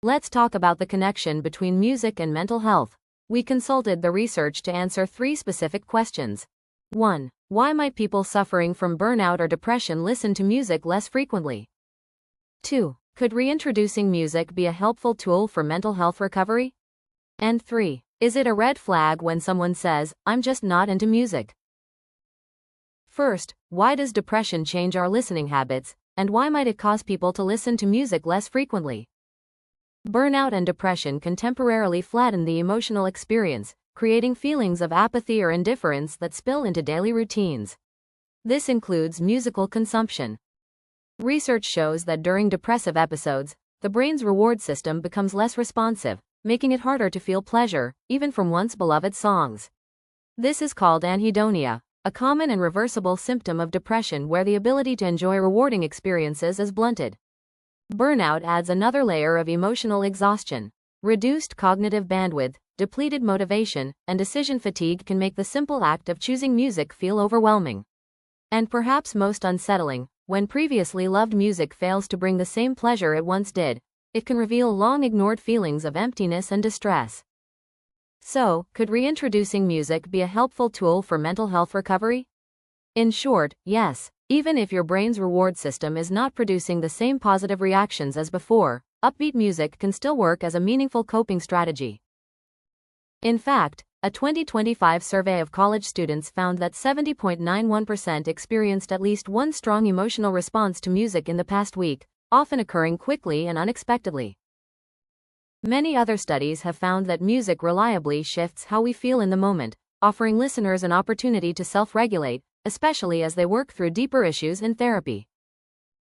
Let's talk about the connection between music and mental health. We consulted the research to answer 3 specific questions. 1. Why might people suffering from burnout or depression listen to music less frequently? 2. Could reintroducing music be a helpful tool for mental health recovery? And 3. Is it a red flag when someone says, "I'm just not into music"? First, why does depression change our listening habits, and why might it cause people to listen to music less frequently? Burnout and depression can temporarily flatten the emotional experience, creating feelings of apathy or indifference that spill into daily routines. This includes musical consumption. Research shows that during depressive episodes, the brain's reward system becomes less responsive, making it harder to feel pleasure, even from once beloved songs. This is called anhedonia, a common and reversible symptom of depression where the ability to enjoy rewarding experiences is blunted. Burnout adds another layer of emotional exhaustion. Reduced cognitive bandwidth, depleted motivation, and decision fatigue can make the simple act of choosing music feel overwhelming. And perhaps most unsettling, when previously loved music fails to bring the same pleasure it once did, it can reveal long-ignored feelings of emptiness and distress. So, could reintroducing music be a helpful tool for mental health recovery? In short, yes. Even if your brain's reward system is not producing the same positive reactions as before, upbeat music can still work as a meaningful coping strategy. In fact, a 2025 survey of college students found that 70.91% experienced at least one strong emotional response to music in the past week, often occurring quickly and unexpectedly. Many other studies have found that music reliably shifts how we feel in the moment, offering listeners an opportunity to self-regulate, especially as they work through deeper issues in therapy.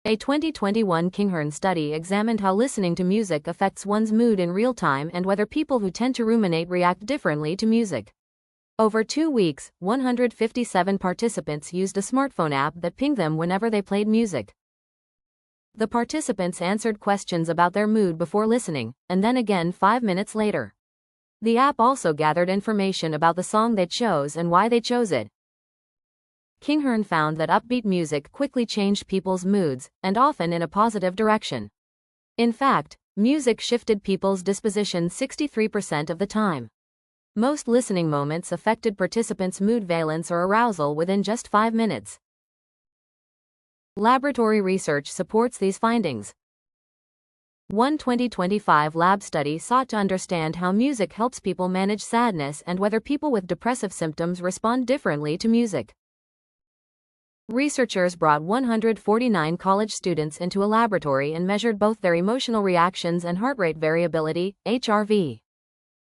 A 2021 Kinghorn study examined how listening to music affects one's mood in real time and whether people who tend to ruminate react differently to music. Over 2 weeks, 157 participants used a smartphone app that pinged them whenever they played music. The participants answered questions about their mood before listening, and then again 5 minutes later. The app also gathered information about the song they chose and why they chose it. Kinghorn found that upbeat music quickly changed people's moods, and often in a positive direction. In fact, music shifted people's disposition 63% of the time. Most listening moments affected participants' mood valence or arousal within just 5 minutes. Laboratory research supports these findings. One 2025 lab study sought to understand how music helps people manage sadness and whether people with depressive symptoms respond differently to music. Researchers brought 149 college students into a laboratory and measured both their emotional reactions and heart rate variability, HRV.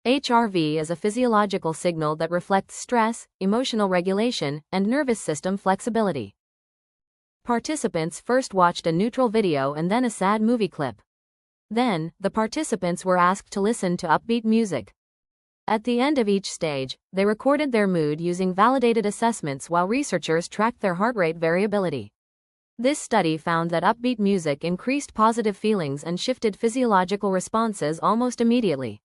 HRV is a physiological signal that reflects stress, emotional regulation, and nervous system flexibility. Participants first watched a neutral video and then a sad movie clip. Then, the participants were asked to listen to upbeat music. At the end of each stage, they recorded their mood using validated assessments while researchers tracked their heart rate variability. This study found that upbeat music increased positive feelings and shifted physiological responses almost immediately.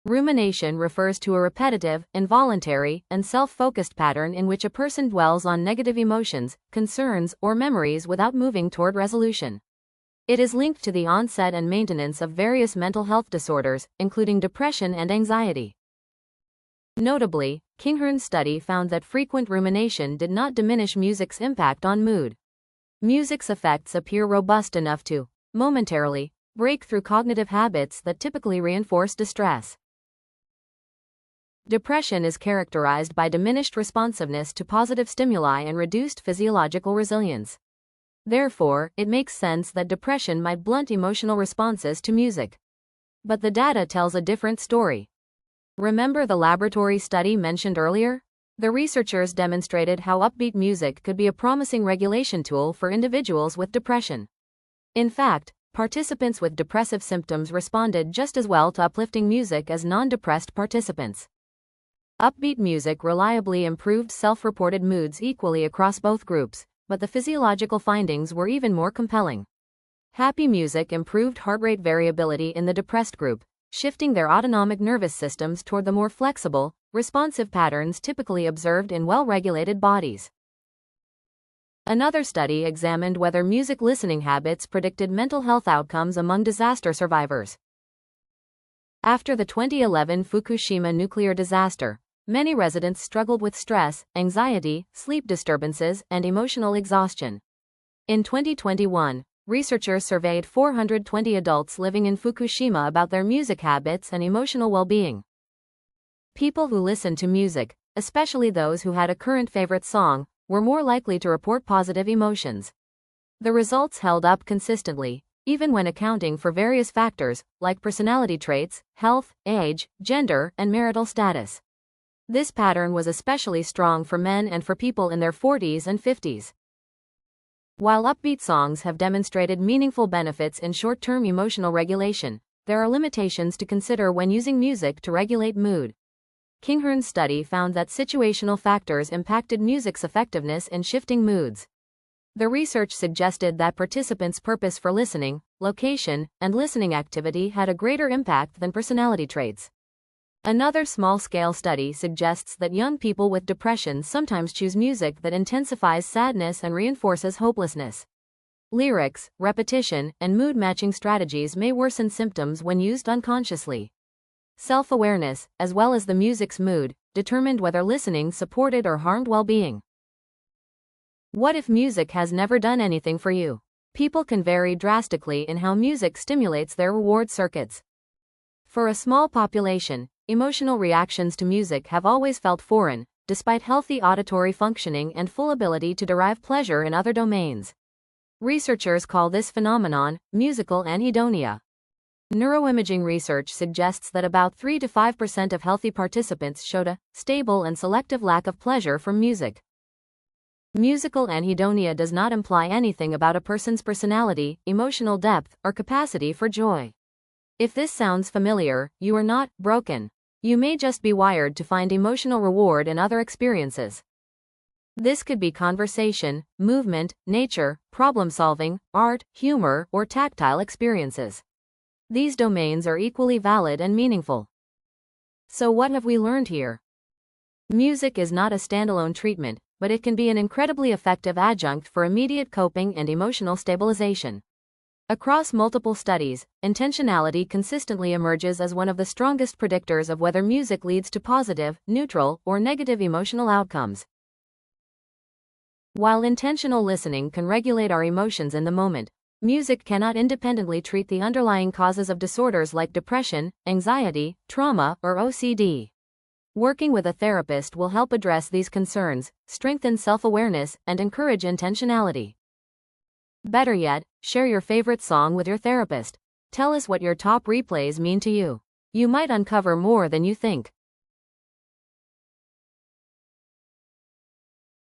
Rumination refers to a repetitive, involuntary, and self-focused pattern in which a person dwells on negative emotions, concerns, or memories without moving toward resolution. It is linked to the onset and maintenance of various mental health disorders, including depression and anxiety. Notably, Kinghorn's study found that frequent rumination did not diminish music's impact on mood. Music's effects appear robust enough to, momentarily, break through cognitive habits that typically reinforce distress. Depression is characterized by diminished responsiveness to positive stimuli and reduced physiological resilience. Therefore, it makes sense that depression might blunt emotional responses to music. But the data tells a different story. Remember the laboratory study mentioned earlier? The researchers demonstrated how upbeat music could be a promising regulation tool for individuals with depression. In fact, participants with depressive symptoms responded just as well to uplifting music as non-depressed participants. Upbeat music reliably improved self-reported moods equally across both groups, but the physiological findings were even more compelling. Happy music improved heart rate variability in the depressed group, shifting their autonomic nervous systems toward the more flexible, responsive patterns typically observed in well-regulated bodies. Another study examined whether music listening habits predicted mental health outcomes among disaster survivors. After the 2011 Fukushima nuclear disaster, many residents struggled with stress, anxiety, sleep disturbances, and emotional exhaustion. In 2021, researchers surveyed 420 adults living in Fukushima about their music habits and emotional well-being. People who listened to music, especially those who had a current favorite song, were more likely to report positive emotions. The results held up consistently, even when accounting for various factors, like personality traits, health, age, gender, and marital status. This pattern was especially strong for men and for people in their 40s and 50s. While upbeat songs have demonstrated meaningful benefits in short-term emotional regulation, there are limitations to consider when using music to regulate mood. Kinghorn's study found that situational factors impacted music's effectiveness in shifting moods. The research suggested that participants' purpose for listening, location, and listening activity had a greater impact than personality traits. Another small-scale study suggests that young people with depression sometimes choose music that intensifies sadness and reinforces hopelessness. Lyrics, repetition, and mood-matching strategies may worsen symptoms when used unconsciously. Self-awareness, as well as the music's mood, determined whether listening supported or harmed well-being. What if music has never done anything for you? People can vary drastically in how music stimulates their reward circuits. For a small population, emotional reactions to music have always felt foreign, despite healthy auditory functioning and full ability to derive pleasure in other domains. Researchers call this phenomenon musical anhedonia. Neuroimaging research suggests that about 3 to 5% of healthy participants showed a stable and selective lack of pleasure from music. Musical anhedonia does not imply anything about a person's personality, emotional depth, or capacity for joy. If this sounds familiar, you are not broken. You may just be wired to find emotional reward in other experiences. This could be conversation, movement, nature, problem-solving, art, humor, or tactile experiences. These domains are equally valid and meaningful. So what have we learned here? Music is not a standalone treatment, but it can be an incredibly effective adjunct for immediate coping and emotional stabilization. Across multiple studies, intentionality consistently emerges as one of the strongest predictors of whether music leads to positive, neutral, or negative emotional outcomes. While intentional listening can regulate our emotions in the moment, music cannot independently treat the underlying causes of disorders like depression, anxiety, trauma, or OCD. Working with a therapist will help address these concerns, strengthen self-awareness, and encourage intentionality. Better yet, share your favorite song with your therapist. Tell us what your top replays mean to you. You might uncover more than you think.